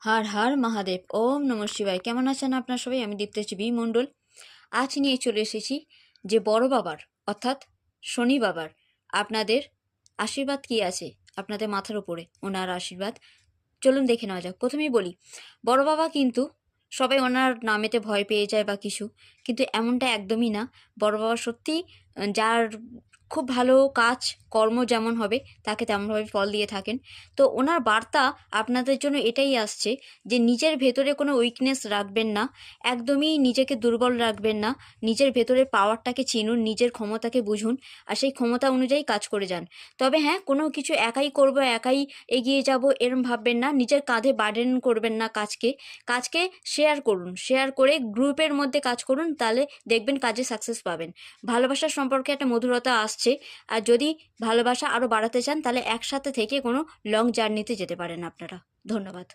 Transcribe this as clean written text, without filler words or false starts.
হর হর মহাদেব। ওম নমঃ শিবায়। কেমন আছেন আপনার সবাই? আমি দীপ্তেশ বি মণ্ডল। আজ নিয়ে চলে এসেছি যে বড় বাবার অর্থাৎ শনি বাবার আপনাদের আশীর্বাদ কি আছে আপনাদের মাথার উপরে, ওনার আশীর্বাদ। চলুন দেখে নেওয়া যাক। প্রথমেই বলি, বড় বাবা কিন্তু সবাই ওনার নামেতে ভয় পেয়ে যায় বা কিছু, কিন্তু এমনটা একদমই না। বড় বাবা সত্যি যার খুব ভালো কাজ কর্ম যেমন হবে তাকে তেমনভাবে ফল দিয়ে থাকেন। তো ওনার বার্তা আপনাদের জন্য এটাই আসছে যে নিজের ভেতরে কোনো উইকনেস রাখবেন না, একদমই নিজেকে দুর্বল রাখবেন না। নিজের ভেতরের পাওয়ারটাকে চিনুন, নিজের ক্ষমতাকে বুঝুন, আর সেই ক্ষমতা অনুযায়ী কাজ করে যান। তবে হ্যাঁ, কোনো কিছু একাই করব, একাই এগিয়ে যাব এরম ভাববেন না। নিজের কাঁধে বার্ডেন করবেন না কাজকে। কাজকে শেয়ার করুন, শেয়ার করে গ্রুপের মধ্যে কাজ করুন, তাহলে দেখবেন কাজে সাকসেস পাবেন। ভালোবাসার সম্পর্কে একটা মধুরতা আসছে। আর যদি ভালোবাসা আরও বাড়াতে চান তাহলে একসাথে থেকে কোনো লং জার্নিতে যেতে পারেন আপনারা। ধন্যবাদ।